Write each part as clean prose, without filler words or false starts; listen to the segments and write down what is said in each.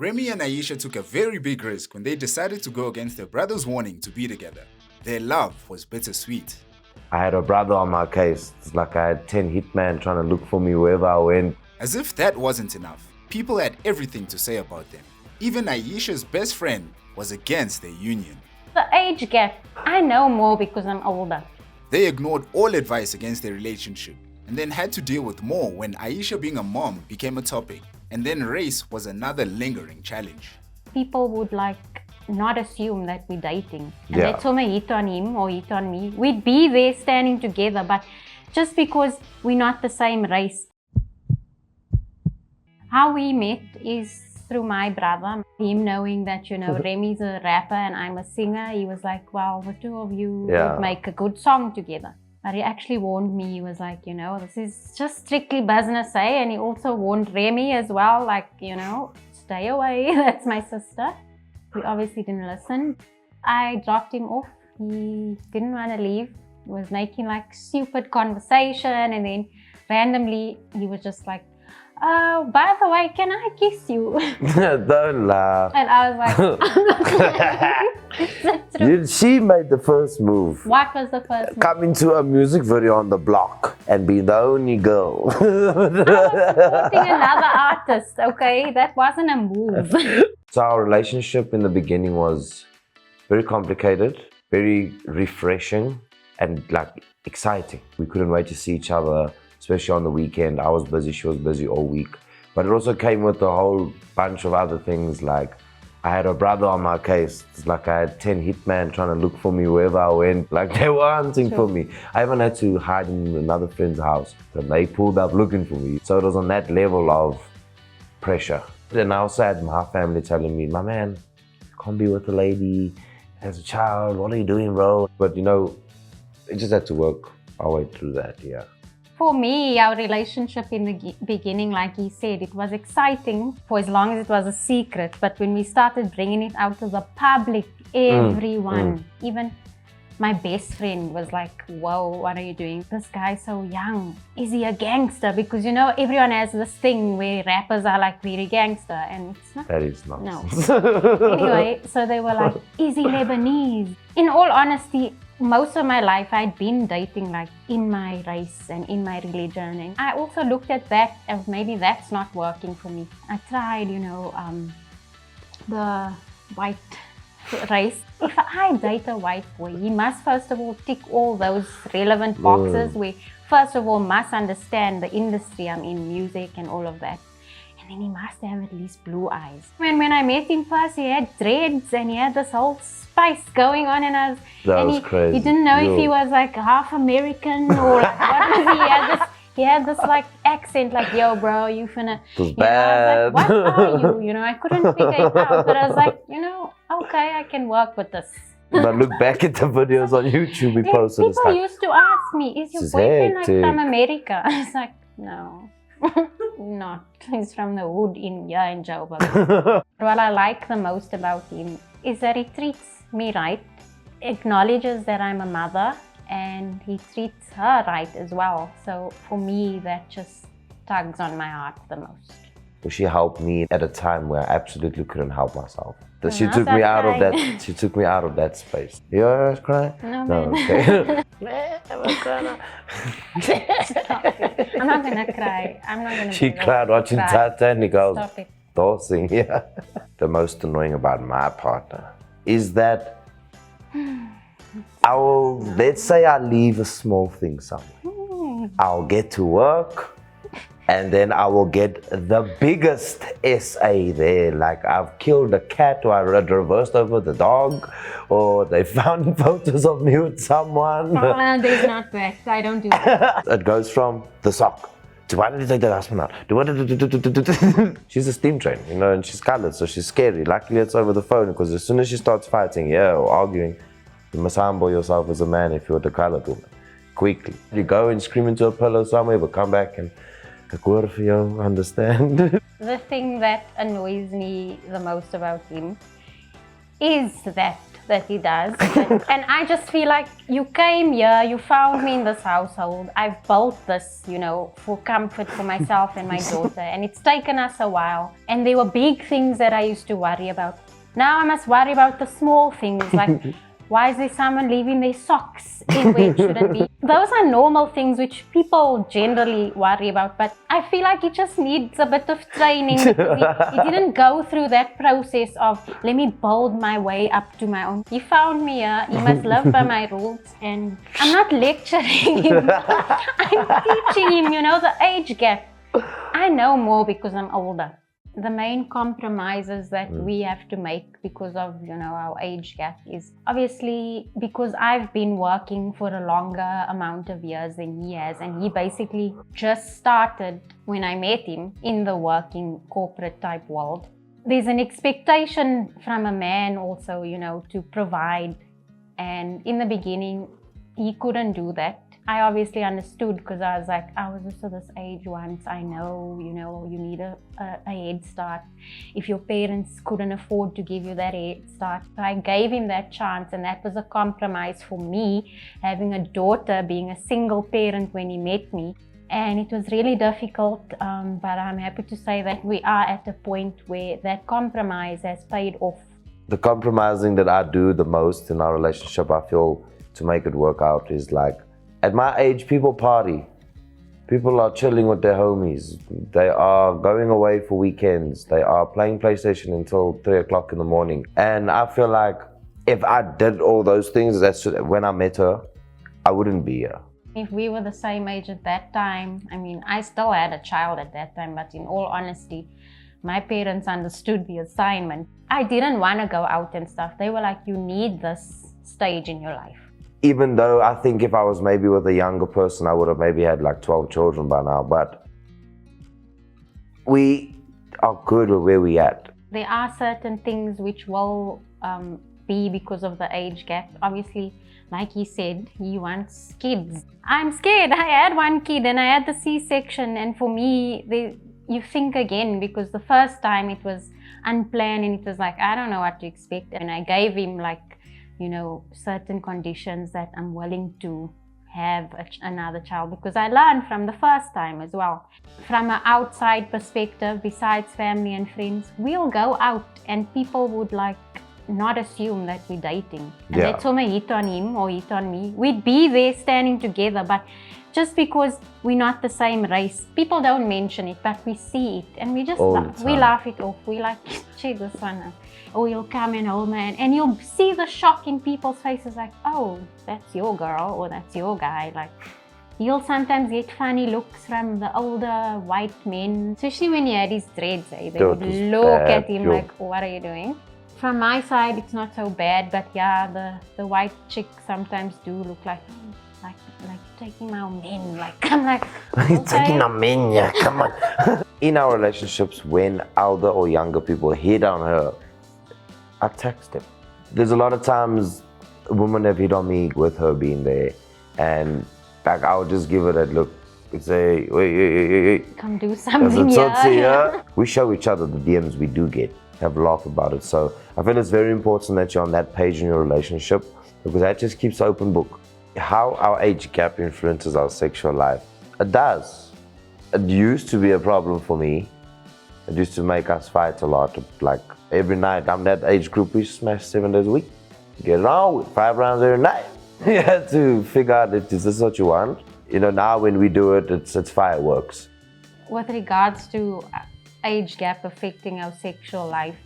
Remy and A-iesha took a very big risk when they decided to go against their brother's warning to be together. Their love was bittersweet. I had a brother on my case. It's like I had 10 hitmen trying to look for me wherever I went. As if that wasn't enough, people had everything to say about them. Even A-iesha's best friend was against their union. The age gap, I know more because I'm older. They ignored all advice against their relationship and then had to deal with more when A-iesha being a mom became a topic, and then race was another lingering challenge. People would not assume that we're dating. And Yeah. they'd somewhere hit on him or hit on me. We'd be there standing together, but just because we're not the same race. How we met is through my brother. Him knowing that, Remy's a rapper and I'm a singer, he was like, well, the two of you Yeah. would make a good song together. But he actually warned me. He was like, this is just strictly business, eh? And he also warned Remy as well, stay away, that's my sister. We obviously didn't listen. I dropped him off. He didn't want to leave. He was making stupid conversation, and then randomly he was just like, oh, by the way, can I kiss you? Don't laugh. And I was like, is that true? She made the first move. What was the first move? Come into a music video on the block and be the only girl. I was supporting another artist, okay? That wasn't a move. So our relationship in the beginning was very complicated, very refreshing, and exciting. We couldn't wait to see each other, especially on the weekend. I was busy, she was busy all week. But it also came with a whole bunch of other things, like I had a brother on my case. It's like I had 10 hitmen trying to look for me wherever I went. They were hunting for me. I even had to hide in another friend's house, and they pulled up looking for me. So it was on that level of pressure. And I also had my family telling me, my man, you can't be with a lady as a child. What are you doing, bro? But it just had to work our way through that, yeah. For me, our relationship in the beginning, like he said, it was exciting for as long as it was a secret. But when we started bringing it out to the public, everyone, even my best friend was like, whoa, what are you doing? This guy's so young. Is he a gangster? Because, everyone has this thing where rappers are very gangster, and it's not. That is nonsense. No. Anyway, so they were like, is he Lebanese? In all honesty, most of my life I'd been dating in my race and in my religion, and I also looked at that as maybe that's not working for me. I tried, the white race. If I date a white boy, he must first of all tick all those relevant boxes where first of all must understand the industry I'm in, music and all of that. And then he must have at least blue eyes. When I met him first, he had dreads and he had this whole spice going on, and crazy. He didn't know if he was half American or what was he? He had this accent yo bro, you finna. It was bad. I was like, what are you? I couldn't figure it out, but I was like, okay, I can work with this. But look back at the videos on YouTube we posted. People used to ask me, is your boyfriend from America? I was like, no. Not. He's from the hood in Joburg. What I like the most about him is that he treats me right, acknowledges that I'm a mother, and he treats her right as well. So for me, that just tugs on my heart the most. She helped me at a time where I absolutely couldn't help myself. She took me out of that. She took me out of that space. You always cry? No, okay. Stop it. I'm not gonna cry. I'm not gonna. She cried watching Titanic. I was Stop it. tossing. Yeah. The most annoying about my partner is that let's say I leave a small thing somewhere. I'll get to work, and then I will get the biggest SA there. I've killed a cat, or I reversed over the dog, or they found photos of me with someone. Oh, there's not that. I don't do that. It goes from the sock to why did you take that husband out? She's a steam train, and she's colored, so she's scary. Luckily, it's over the phone, because as soon as she starts fighting, or arguing, you must humble yourself as a man if you're the colored woman. Quickly. You go and scream into a pillow somewhere, but come back and understand. The thing that annoys me the most about him is that he does. And I just feel like you came here, you found me in this household. I've built this, for comfort for myself and my daughter. And it's taken us a while. And there were big things that I used to worry about. Now I must worry about the small things, like why is there someone leaving their socks in where it shouldn't be? Those are normal things which people generally worry about, but I feel like he just needs a bit of training because he didn't go through that process of, let me build my way up to my own. He found me here, he must live by my rules, and I'm not lecturing him. I'm teaching him, the age gap. I know more because I'm older. The main compromises that we have to make because of, our age gap is obviously because I've been working for a longer amount of years than he has, and he basically just started when I met him in the working corporate type world. There's an expectation from a man also, to provide, and in the beginning he couldn't do that. I obviously understood because I was like, I was also this age once. I know, you need a head start. If your parents couldn't afford to give you that head start. So I gave him that chance, and that was a compromise for me, having a daughter, being a single parent when he met me. And it was really difficult, but I'm happy to say that we are at a point where that compromise has paid off. The compromising that I do the most in our relationship, I feel, to make it work out is like, at my age, people party. People are chilling with their homies. They are going away for weekends. They are playing PlayStation until 3 o'clock in the morning. And I feel like if I did all those things, that's when I met her, I wouldn't be here. If we were the same age at that time, I still had a child at that time, but in all honesty, my parents understood the assignment. I didn't want to go out and stuff. They were like, you need this stage in your life. Even though I think if I was maybe with a younger person, I would have maybe had like 12 children by now, but we are good with where we at. There are certain things which will be because of the age gap. Obviously, like he said, he wants kids. I'm scared. I had one kid and I had the C-section, and for me, you think again, because the first time it was unplanned and it was like, I don't know what to expect. And I gave him certain conditions that I'm willing to have another child, because I learned from the first time as well. From an outside perspective, besides family and friends, we'll go out and people would not assume that we're dating. And that's when I hit on him or hit on me. We'd be there standing together, but just because we're not the same race, people don't mention it, but we see it and we just laugh it off. We like, check this one. Or you'll come and hold man, and you'll see the shock in people's faces, like, oh, that's your girl or that's your guy. Like, you'll sometimes get funny looks from the older white men, especially when he had his dreads. They would look at him like, what are you doing? From my side, it's not so bad, but yeah, the white chicks sometimes do look like taking my men. I'm like, okay. Taking my men, yeah, come on. In our relationships, when older or younger people hit on her, I text them. There's a lot of times women have hit on me with her being there, and I would just give her that look and say, wait. Come do something here. We show each other the DMs we do get, have a laugh about it. So I feel it's very important that you're on that page in your relationship, because that just keeps open book. How our age gap influences our sexual life. It does. It used to be a problem for me. It used to make us fight a lot. Like every night, I'm that age group, we smash 7 days a week. Get it on with 5 rounds every night. You have to figure out, is this what you want? Now when we do it, it's fireworks. With regards to age gap affecting our sexual life,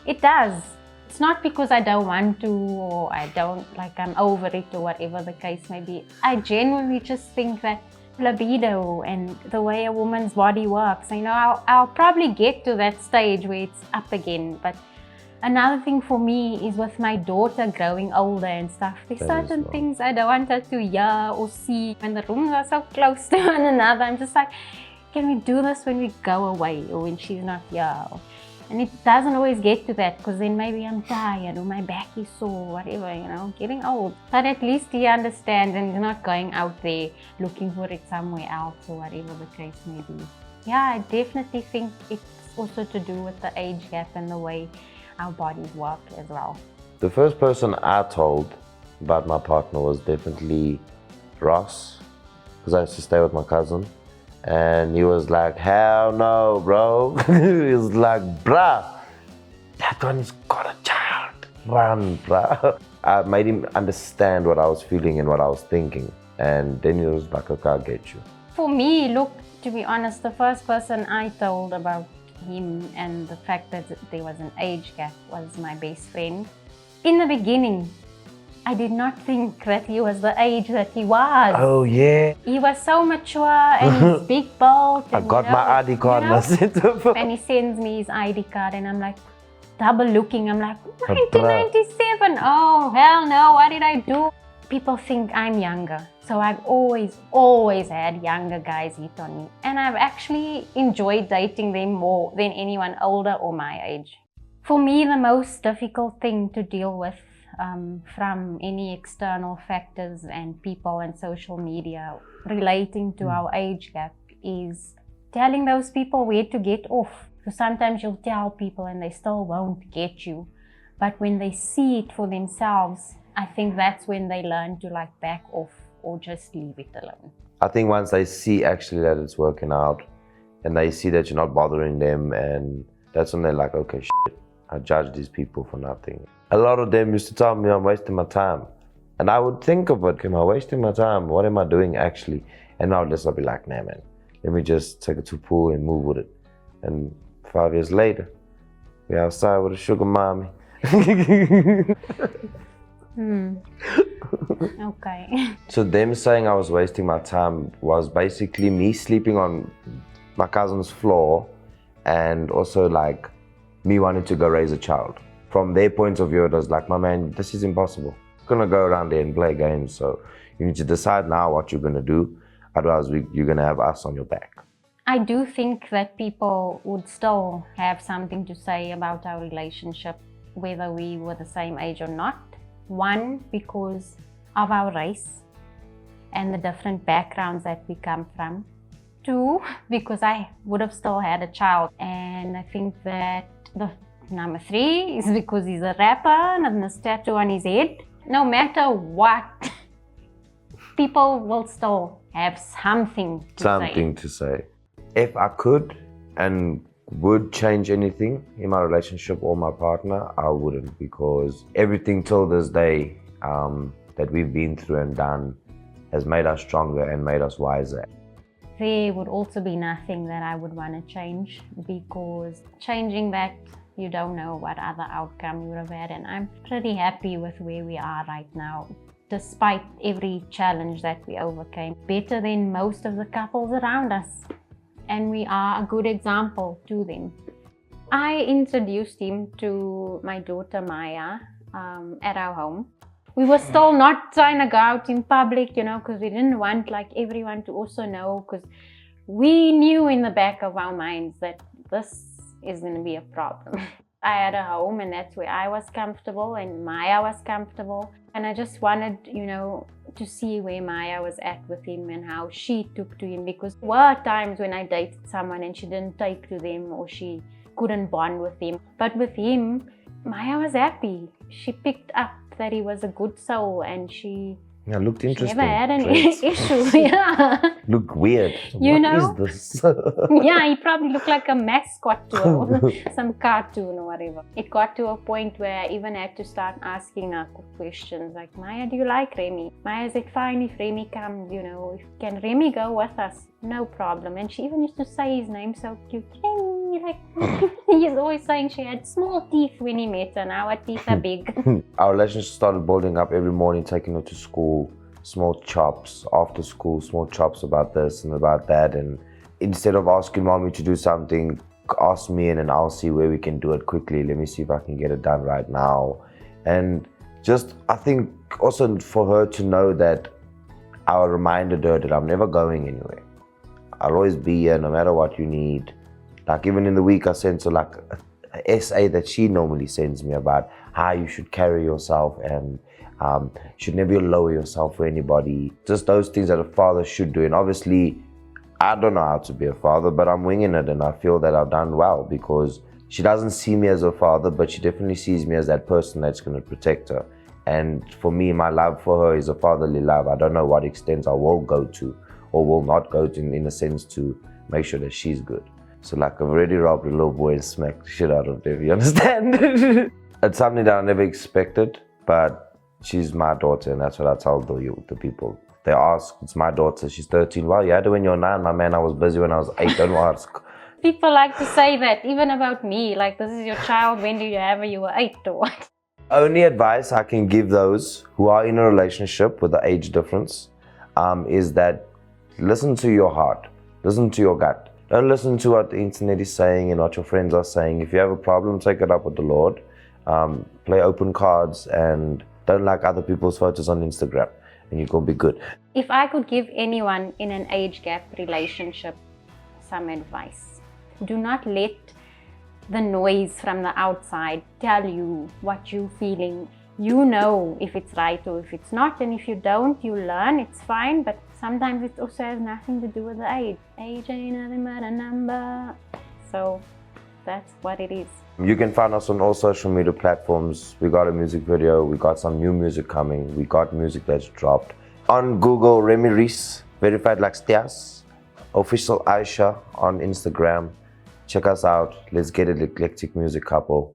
it does. It's not because I don't want to, or I don't, I'm over it, or whatever the case may be. I genuinely just think that libido and the way a woman's body works, I'll probably get to that stage where it's up again. But another thing for me is with my daughter growing older and stuff, there's certain things I don't want her to hear or see. When the rooms are so close to one another, I'm just like, can we do this when we go away or when she's not here? And it doesn't always get to that, because then maybe I'm tired or my back is sore, whatever, getting old. But at least he understands and he's not going out there looking for it somewhere else or whatever the case may be. Yeah, I definitely think it's also to do with the age gap and the way our bodies work as well. The first person I told about my partner was definitely Ross, because I used to stay with my cousin, and he was like, hell no, bro. He was like, bruh, that one's got a child. Run, bruh. I made him understand what I was feeling and what I was thinking, and then he was like, okay, I'll get you. For me, look, to be honest, the first person I told about him and the fact that there was an age gap was my best friend. In the beginning, I did not think that he was the age that he was. Oh, yeah. He was so mature and he's big built. I got my ID card and I sent him. And he sends me his ID card and I'm like, double looking. I'm like, 1997. Oh, hell no, what did I do? People think I'm younger. So I've always had younger guys hit on me. And I've actually enjoyed dating them more than anyone older or my age. For me, the most difficult thing to deal with from any external factors and people and social media relating to our age gap is telling those people where to get off. So sometimes you'll tell people and they still won't get you. But when they see it for themselves, I think that's when they learn to like back off or just leave it alone. I think once they see actually that it's working out and they see that you're not bothering them, and that's when they're like, okay, shit, I judge these people for nothing. A lot of them used to tell me I'm wasting my time. And I would think of it, am I wasting my time? What am I doing actually? And I would just be like, nah, man, let me just take it to pool and move with it. And 5 years later, we're outside with a sugar mommy. Okay. So them saying I was wasting my time was basically me sleeping on my cousin's floor, and also like me wanting to go raise a child. From their point of view, it was like, my man, this is impossible. You're gonna go around there and play games, so you need to decide now what you're gonna do. Otherwise, you're gonna have us on your back. I do think that people would still have something to say about our relationship, whether we were the same age or not. One, because of our race and the different backgrounds that we come from. Two, because I would have still had a child. And I think that the number three is because he's a rapper and has a tattoo on his head. No matter what, people will still have something to say. If I could and would change anything in my relationship or my partner, I wouldn't, because everything till this day that we've been through and done has made us stronger and made us wiser. There would also be nothing that I would want to change, because changing that, you don't know what other outcome you would have had, and I'm pretty happy with where we are right now, despite every challenge that we overcame. Better than most of the couples around us. And we are a good example to them. I introduced him to my daughter Maya at our home. We were still not trying to go out in public, you know, because we didn't want like everyone to also know, because we knew in the back of our minds that this is going to be a problem. I had a home, and that's where I was comfortable and Maya was comfortable. And I just wanted, you know, to see where Maya was at with him and how she took to him, because there were times when I dated someone and she didn't take to them or she couldn't bond with him. But with him, Maya was happy. She picked up that he was a good soul, and she looked interesting. Never had an issue. Yeah. Look weird. You what is this? Yeah, he probably looked like a mascot to some cartoon or whatever. It got to a point where I even had to start asking her questions like, Maya, do you like Remy? Maya said, fine, if Remy comes, you know, can Remy go with us? No problem. And she even used to say his name so cute. Remy, like, he's always saying she had small teeth when he met her. Now her teeth are big. Our relationship started building up every morning, taking her to school, small chops after school, small chops about this and about that. And instead of asking mommy to do something, ask me and then I'll see where we can do it quickly. Let me see if I can get it done right now. And just, I think also for her to know that I reminded her that I'm never going anywhere. I'll always be here no matter what you need. Like even in the week I sent her like a essay that she normally sends me about how you should carry yourself and you should never lower yourself for anybody. Just those things that a father should do. And obviously I don't know how to be a father, but I'm winging it, and I feel that I've done well, because She doesn't see me as a father, but she definitely sees me as that person that's going to protect her. And for me, my love for her is a fatherly love. I don't know what extent I will go to or will not go to in a sense to make sure that she's good. So like I've already robbed a little boy and smacked the shit out of them, you understand? It's something that I never expected, but she's my daughter and that's what I tell the people. They ask, it's my daughter, she's 13. Well, you had her when you were 9, my man, I was busy when I was 8, don't ask. People like to say that, even about me, like, this is your child, when did you have her, you were 8 or what? Only advice I can give those who are in a relationship with the age difference is that listen to your heart, listen to your gut. Don't listen to what the internet is saying and what your friends are saying. If you have a problem, take it up with the Lord. Play open cards and don't like other people's photos on Instagram and you're going to be good. If I could give anyone in an age gap relationship some advice, do not let the noise from the outside tell you what you're feeling. You know if it's right or if it's not, and if you don't, you learn, it's fine, but sometimes it also has nothing to do with the age. Age ain't nothing but a number. So that's what it is. You can find us on all social media platforms. We got a music video, we got some new music coming, we got music that's dropped. On Google, Remy Reese, verified like Stias, official A-iesha on Instagram. Check us out. Let's get an eclectic music couple.